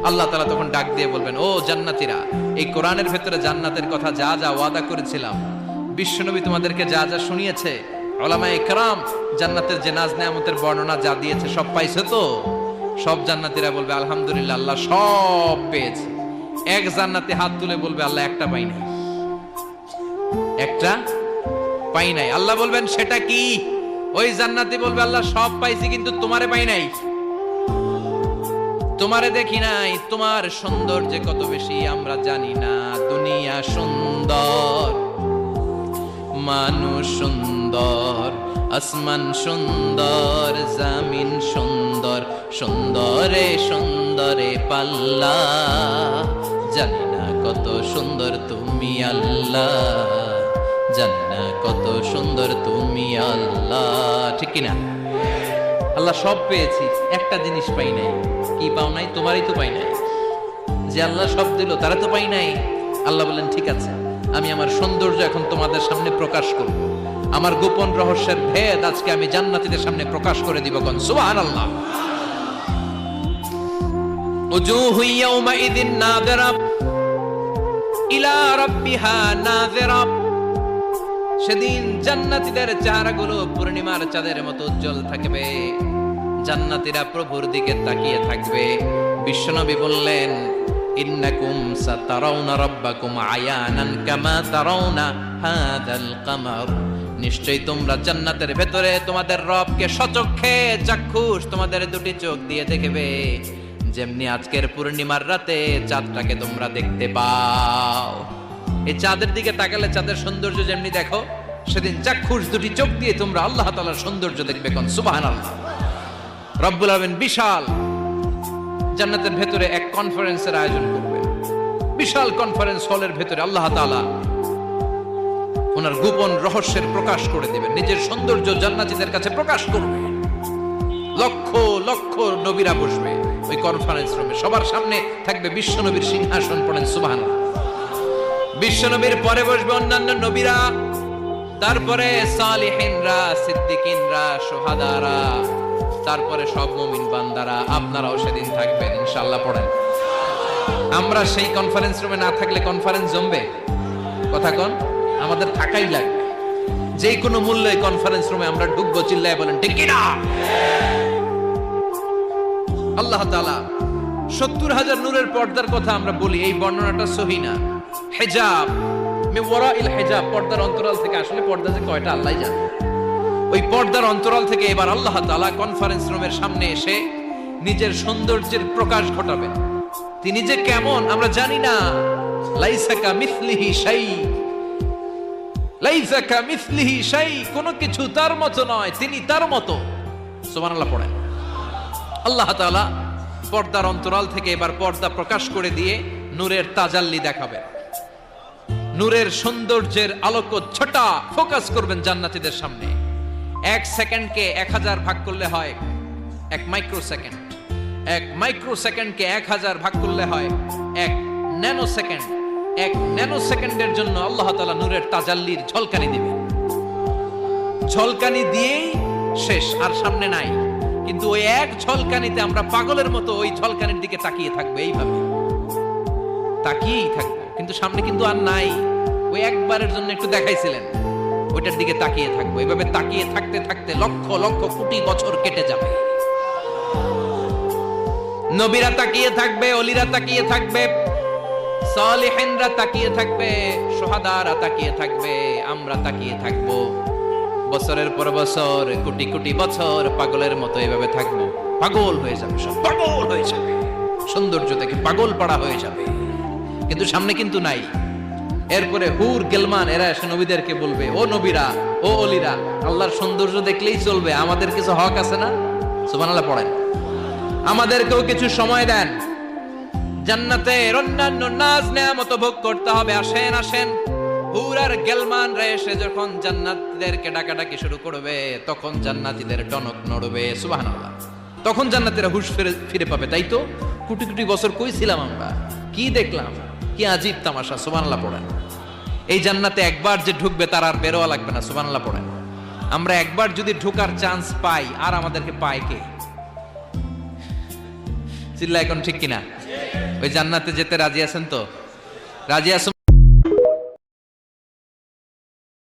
আল্লাহ তাআলা তখন ডাক দিয়ে বলবেন, ও জান্নাতীরা, এই কোরআনের ভেতরে জান্নাতের কথা যা যা ওয়াদা করেছিলাম, বিশ্বনবী তোমাদেরকে যা যা শুনিয়েছে, উলামায়ে কেরাম জান্নাতের যে নাজ নেয়ামতের বর্ণনা যা দিয়েছে সব পাইছো তো? সব জান্নাতীরা বলবে আলহামদুলিল্লাহ, আল্লাহ সব পেয়েছে। এক জান্নাতি হাত তুলে বলবে, আল্লাহ একটা পাই নাই, একটা পাই নাই। আল্লাহ বলবেন, সেটা কি? ওই জান্নাতি বলবে, আল্লাহ সব পাইছি কিন্তু তোমারে পাই নাই, তোমারে দেখি নাই, তোমার সৌন্দর্য কত বেশি আমরা জানি না। দুনিয়া সুন্দর, মানুষ সুন্দর, আসমান সুন্দর, জামিন সুন্দর, সুন্দরে সুন্দরে পাল্লা, জানি না কত সুন্দর তুমি আল্লাহ, জানি না কত সুন্দর তুমি আল্লাহ। ঠিক কিনা? আল্লাহ সব পেয়েছি, একটা জিনিস পাই নাই। কি পাও নাই? তোমারই তো পাই নাই। যে আল্লাহ সব দিল তারা তো পাই নাই। আল্লাহ বলেন, ঠিক আছে, আমি আমার সৌন্দর্য এখন তোমাদের সামনে প্রকাশ করব। আমার গোপন রহস্যের ভেদ আজকে আমি জান্নাতীদের সামনে প্রকাশ করে দিব। কোন সুবহানাল্লাহ। উজুহু ইয়াউমাইযিন নাযিরা ইলা রাব্বিহা নাযিরা। সেদিন জান্নাতীদের চেহারাগুলো পূর্ণিমার চাঁদের মতো উজ্জ্বল থাকবে। জান্নাতীরা প্রভুর দিকে তাকিয়ে থাকবে। বিশ্বনবী বললেন, ইন্নাকুম সাতারাউনা রাব্বাকুম আয়ানান কামা তারাউনা হাদাল কামার। নিশ্চয়ই তোমরা জান্নাতের ভেতরে তোমাদের রবকে সচক্ষে চাক্ষুষ তোমাদের দুটি চোখ দিয়ে দেখবে, যেমনি আজকের পূর্ণিমার রাতে চাঁদটাকে তোমরা দেখতে পাও। এই চাঁদের দিকে তাকালে চাঁদের সৌন্দর্য যেমনি দেখো, সেদিন চাক্ষুষ দুটি চোখ দিয়ে তোমরা আল্লাহ তাআলার সৌন্দর্য দেখবে। কোন সুবহানাল্লাহ। রব্বুল আলামিন বিশাল জান্নাতের ভেতরে এক কনফারেন্সের আয়োজন করবে। বিশাল কনফারেন্স হলের ভেতরে আল্লাহ তাআলা ওনার গোপন রহস্যের প্রকাশ করে দিবেন, নিজের সৌন্দর্য জান্নাতীদের কাছে প্রকাশ করবে। লক্ষ লক্ষ নবীরা বসবে ওই কনফারেন্স রুমে। সবার সামনে থাকবে বিশ্বনবীর সিংহাসন। পড়েন সুবহানাল্লাহ। বিশ্বনবীর পরে বসবে অন্যান্য নবীরা, তারপরে সালিহিনরা, সিদ্দিকিনরা, শুহাদারা, তারপরে সব মুমিন বান্দারা। আপনারাও সেদিন থাকবেন ইনশাআল্লাহ। পড়েন। আমরা সেই কনফারেন্স রুমে না থাকলে কনফারেন্স জমবে? কথা কোন? আমাদের থাকাই লাগবে। যে কোনো মূল্যে কনফারেন্স রুমে আমরা ঢুকবো। চিল্লায় বলেন ঠিক কিনা? আল্লাহ তাআলা ৭০,০০০ নূরের পর্দার কথা আমরা বলি, এই বর্ণনাটা সহি না। হিজাব মে ওয়ারাইল হিজাব, পর্দার অন্তরাল থেকে। আসলে পর্দা যে কয়টা আল্লাহই জানে। ওই পর্দার অন্তরাল থেকে এবার আল্লাহ তাআলা কনফারেন্স রুমের সামনে এসে নিজের সৌন্দর্যের প্রকাশ ঘটাবেন। তিনি যে কেমন আমরা জানি না। লাইসা কামিসলিহি শাই, লাইসা কামিসলিহি শাই, কোনো কিছু তার মতো নয়, তিনি তার মতো। সুবহানাল্লাহ। পড়েন। আল্লাহ তাআলা পর্দার অন্তরাল থেকে এবার পর্দা প্রকাশ করে দিয়ে নূরের তাজাল্লি দেখাবেন। নূরের সৌন্দর্যের আলোক ছটা ফোকাস করবেন জান্নাতীদের সামনে। এক সেকেন্ডকে ১০০০ ভাগ করলে হয় ১ মাইক্রো সেকেন্ড। ১ মাইক্রো সেকেন্ডকে ১০০০ ভাগ করলে হয় ১ ন্যানো সেকেন্ড। ১ ন্যানো সেকেন্ডের জন্য আল্লাহ তাআলা নূরের তাজাল্লির ঝলকানি দিবেন। ঝলকানি দিয়েই শেষ, আর সামনে নাই। কিন্তু ওই এক ঝলকানিতে আমরা পাগলের মতো ওই ঝলকানির দিকে তাকিয়ে থাকবো, এইভাবে তাকিয়েই থাকবো। কিন্তু সামনে কিন্তু আর নাই। ওই একবারের জন্য একটু দেখাইছিলেন, ওইটার দিকে তাকিয়ে থাকবো। এইভাবে তাকিয়ে থাকতে থাকতে লক্ষ লক্ষ কোটি বছর কেটে যাবে। নবীরা তাকিয়ে থাকবে, ওলিরা তাকিয়ে থাকবে, সালিহিনরা তাকিয়ে থাকবে, শুহাদারা তাকিয়ে থাকবে, আমরা তাকিয়ে থাকবো। বছরের পর বছর, কোটি কোটি বছর পাগলের মতো এভাবে থাকবো। পাগল হয়ে যাবে, সব পাগল হয়ে যাবে, সৌন্দর্য দেখে পাগল পাড়া হয়ে যাবে। কিন্তু সামনে কিন্তু নাই। এরপরে হুর গেলমান এরা এসে নবীদেরকে বলবে, ও নবীরা, ও অলিরা, আল্লাহর সৌন্দর্য দেখলেই চলবে, আমাদের কিছু হক আছে না? সুবহানাল্লাহ। পড়েন। আমাদেরকেও কিছু সময় দেন, জান্নাতের অন্যান্য নাজ নেয়ামত ভোগ করতে হবে। আসেন আসেন। হুর আর গেলমান রা এসে যখন জান্নাতীদেরকে ডাকাডাকি শুরু করবে, তখন জান্নাতীদের টনক নড়বে। সুবহানাল্লাহ। তখন জান্নাতীরা হুঁশ ফিরে পাবে। তাই তো কোটি কোটি বছর কই ছিলাম আমরা, কি দেখলাম, কি আজীব তামাশা। সুবহানাল্লাহ। পড়েন। এই জান্নাতে একবার যে ঢুকবে তার আর বেরোয়া লাগবে না। সুবহানাল্লাহ। পড়েন। আমরা একবার যদি ঢোকার চান্স পাই, আর আমাদেরকে পায় কে? চিল্লা এখন ঠিক কিনা? ওই জান্নাতে যেতে রাজি আছেন তো? রাজি আছেন?